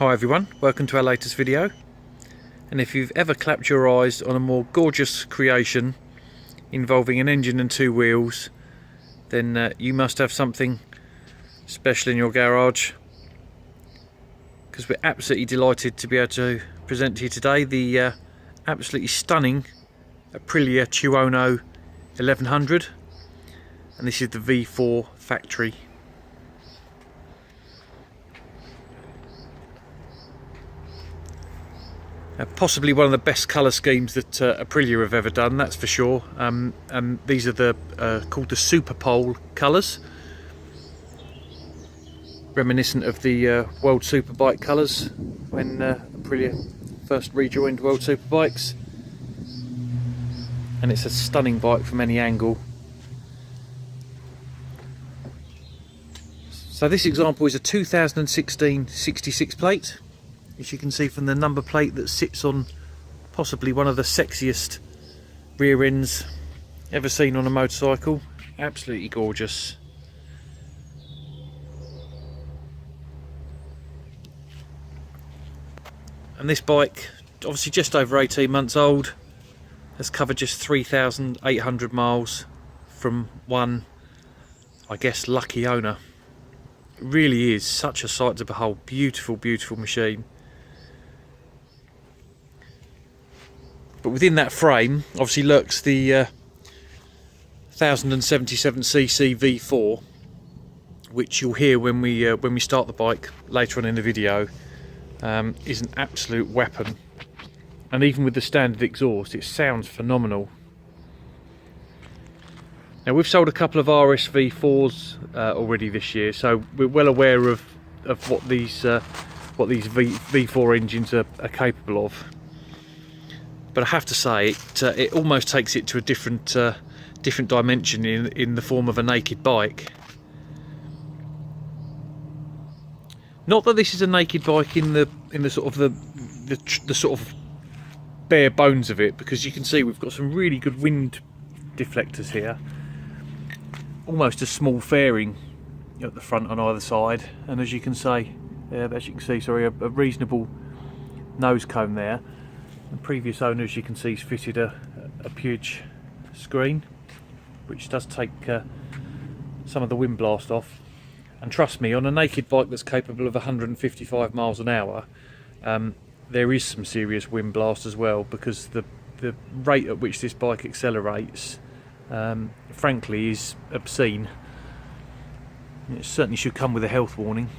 Hi everyone, welcome to our latest video. And if you've ever clapped your eyes on a more gorgeous creation involving an engine and two wheels, then you must have something special in your garage, because we're absolutely delighted to be able to present to you today the absolutely stunning Aprilia Tuono 1100, and this is the V4 factory. Possibly one of the best colour schemes that Aprilia have ever done, that's for sure. And these are called the Superpole colours, reminiscent of the World Superbike colours when Aprilia first rejoined World Superbikes. And it's a stunning bike from any angle. So this example is a 2016 66 plate. As you can see from the number plate that sits on possibly one of the sexiest rear ends ever seen on a motorcycle. Absolutely gorgeous. And this bike, obviously just over 18 months old, has covered just 3,800 miles from one, I guess, lucky owner. It really is such a sight to behold. Beautiful, beautiful machine. But within that frame obviously lurks the 1077cc V4, which you'll hear when we start the bike later on in the video. Is an absolute weapon, and even with the standard exhaust it sounds phenomenal. Now we've sold a couple of RS V4s already this year, so we're well aware of what these V4 engines are capable of. But I have to say, it almost takes it to a different dimension in the form of a naked bike. Not that this is a naked bike in the sort of the sort of bare bones of it, because you can see we've got some really good wind deflectors here. Almost a small fairing at the front on either side, and as you can see, a reasonable nose cone there. The previous owners, you can see, has fitted a Puig screen, which does take some of the wind blast off. And trust me, on a naked bike that's capable of 155 miles an hour, there is some serious wind blast as well, because the rate at which this bike accelerates, frankly, is obscene. It certainly should come with a health warning.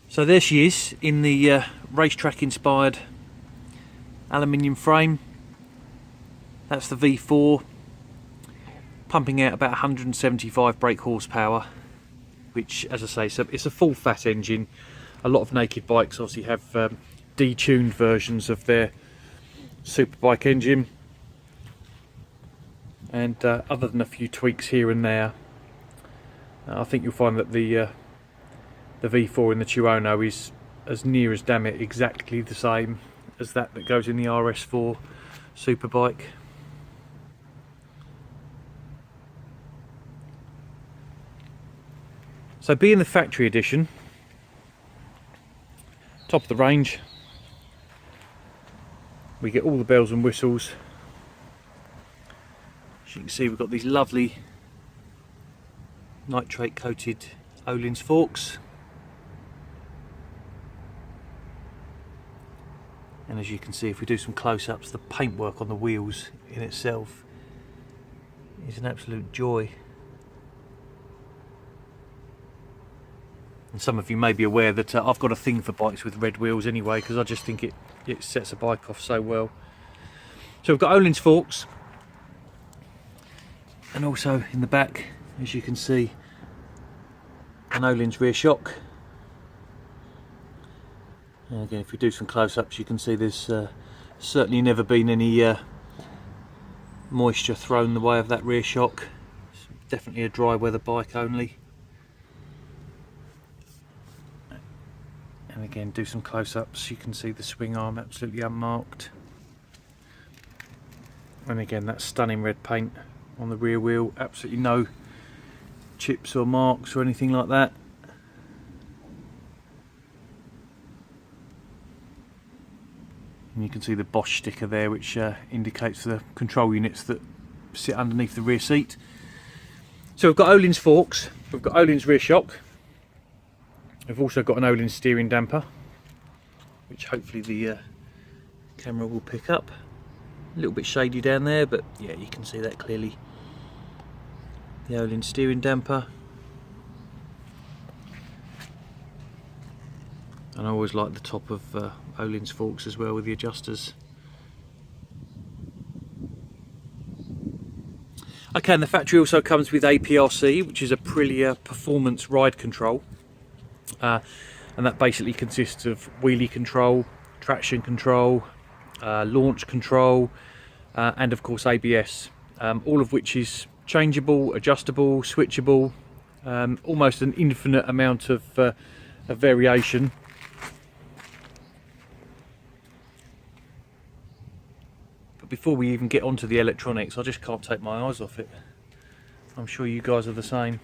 So there she is in the racetrack inspired aluminium frame. That's the V4, pumping out about 175 brake horsepower, which, as I say, it's a full fat engine. A lot of naked bikes obviously have detuned versions of their superbike engine, and other than a few tweaks here and there, I think you'll find that the V4 in the Tuono is as near as damn it exactly the same as that goes in the RS4 superbike. So being the factory edition, top of the range, we get all the bells and whistles. As you can see, we've got these lovely nitrate coated Öhlins forks. And as you can see, if we do some close-ups, the paintwork on the wheels in itself is an absolute joy. And some of you may be aware that I've got a thing for bikes with red wheels anyway, because I just think it sets a bike off so well. So we've got Öhlins forks, and also in the back, as you can see, an Öhlins rear shock. And again, if we do some close-ups, you can see there's certainly never been any moisture thrown in the way of that rear shock. It's definitely a dry weather bike only. And again, do some close-ups, you can see the swing arm absolutely unmarked. And again, that stunning red paint on the rear wheel, absolutely no chips or marks or anything like that. and you can see the Bosch sticker there, which indicates the control units that sit underneath the rear seat. So we've got Öhlins forks, we've got Öhlins rear shock, we've also got an Öhlins steering damper, which hopefully the camera will pick up. A little bit shady down there, but yeah, you can see that clearly. The Öhlins steering damper. And I always like the top of Öhlins forks as well with the adjusters. Okay, and the factory also comes with APRC, which is Aprilia Performance Ride Control. And that basically consists of wheelie control, traction control, launch control, and of course ABS, all of which is changeable, adjustable, switchable, almost an infinite amount of variation. But before we even get onto the electronics, I just can't take my eyes off it. I'm sure you guys are the same.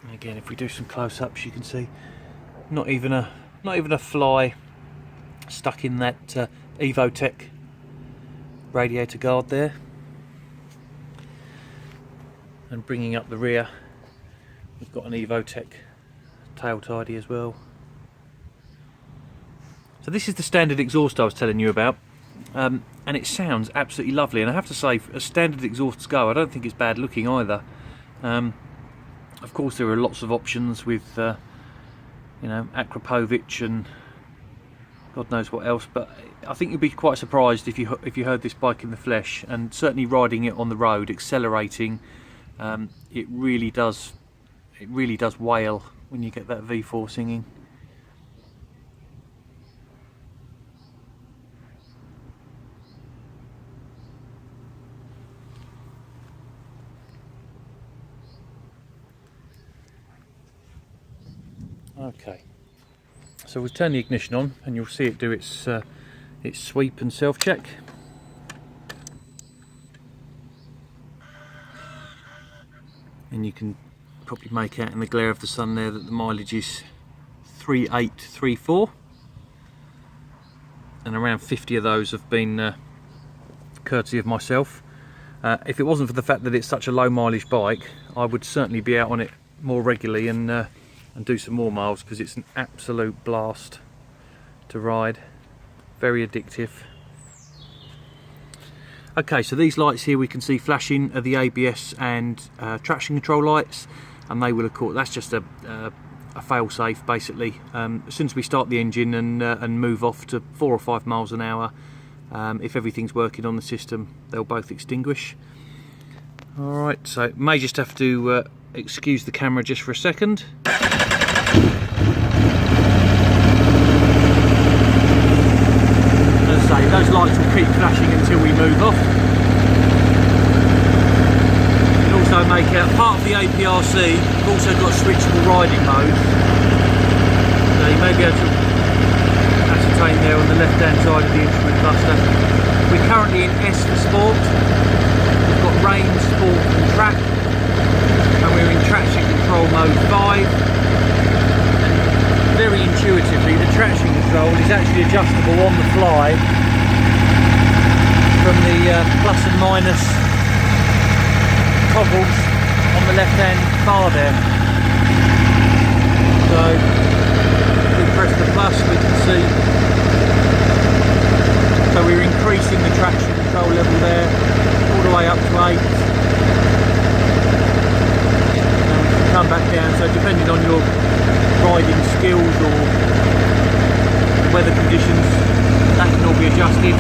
And again, if we do some close-ups, you can see not even a fly stuck in that Evotech radiator guard there. And bringing up the rear, we've got an Evotech tail tidy as well. So this is the standard exhaust I was telling you about, and it sounds absolutely lovely. And I have to say, as standard exhausts go, I don't think it's bad looking either. Of course, there are lots of options with, you know, Akrapovic and God knows what else. But I think you'd be quite surprised if you heard this bike in the flesh, and certainly riding it on the road, accelerating. It really does wail when you get that V4 singing. Okay, so we'll turn the ignition on and you'll see it do its sweep and self-check. And you can probably make out in the glare of the sun there that the mileage is 3834, and around 50 of those have been courtesy of myself. If it wasn't for the fact that it's such a low mileage bike, I would certainly be out on it more regularly and do some more miles, because it's an absolute blast to ride, very addictive. Okay, so these lights here we can see flashing are the ABS and traction control lights, and they will, of course, that's just a fail-safe basically. As soon as we start the engine and move off to 4 or 5 miles an hour, if everything's working on the system, they'll both extinguish. Alright, so may just have to excuse the camera just for a second. As I say, those lights will keep flashing until we move off. You can also make out part of the APRC. We've also got switchable riding mode. So you may be able to ascertain there on the left hand side of the instrument cluster. We're currently in S for Sport. We've got Rain, Sport and Track. And we're in traction control mode 5. Very intuitively, the traction control is actually adjustable on the fly from the plus and minus toggles on the left hand bar there. So if we press the plus, we can see, so we're increasing the traction control level there all the way up to 8. And we can come back down, so depending on your riding skills or weather conditions, that can all be adjusted.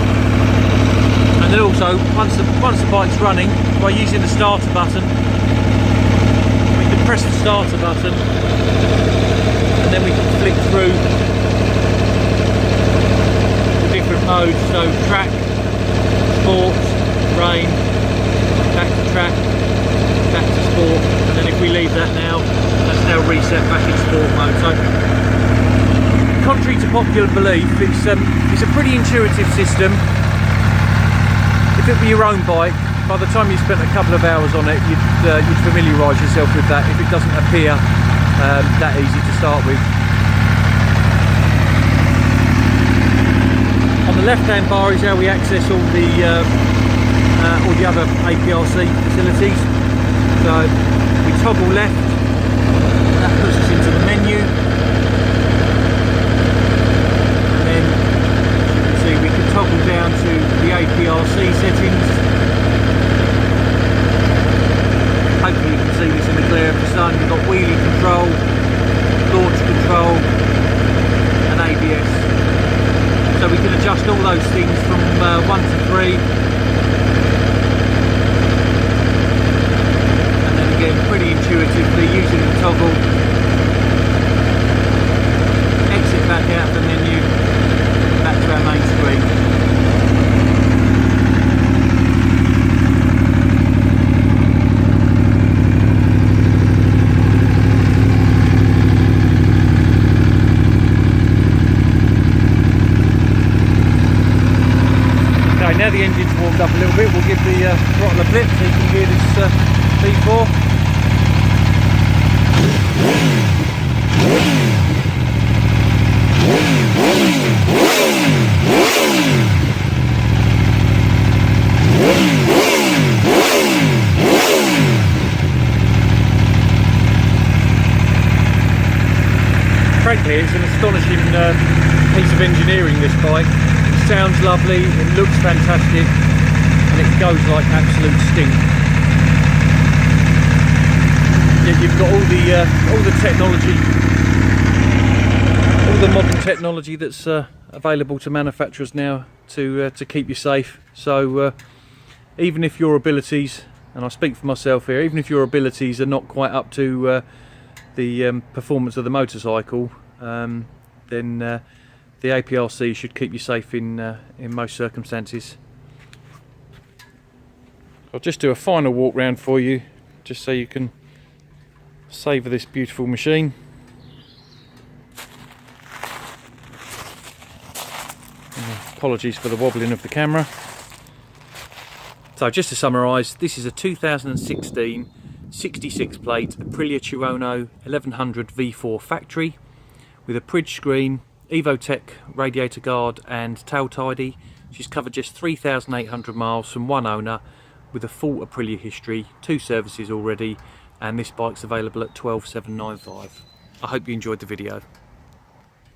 And then also, once the bike's running, by using the starter button, we can press the starter button and then we can flick through the different modes, so track, sport, rain, back to track, back to sport, and then if we leave that now, that's now reset back in sport mode. So, contrary to popular belief, it's a pretty intuitive system. If it were your own bike, by the time you spent a couple of hours on it, you'd familiarise yourself with that if it doesn't appear that easy to start with. On the left hand bar is how we access all the other APRC facilities. So we toggle left, that puts us into the menu, and then you can see we can toggle down to the APRC settings. Hopefully you can see this in the glare of the sun. We've got wheelie control, launch control and ABS. So we can adjust all those things from 1 to 3. And then again, pretty intuitively using the toggle. Exit back out of the menu, back to our main screen. Now the engine's warmed up a little bit, we'll give the throttle a blip so you can hear this V4. Frankly, it's an astonishing piece of engineering, this bike. Sounds lovely, it looks fantastic, and it goes like absolute stink. Yet you've got all the technology, all the modern technology that's available to manufacturers now to keep you safe. So even if your abilities, and I speak for myself here, even if your abilities are not quite up to the performance of the motorcycle, then the APRC should keep you safe in most circumstances. I'll just do a final walk round for you, just so you can savour this beautiful machine. Apologies for the wobbling of the camera. So just to summarise, this is a 2016 66 plate Aprilia Chirono 1100 V4 factory with a Pridge screen, Evotech radiator guard and tail tidy. She's covered just 3,800 miles from one owner with a full Aprilia history, 2 services already, and this bike's available at 12,795. I hope you enjoyed the video.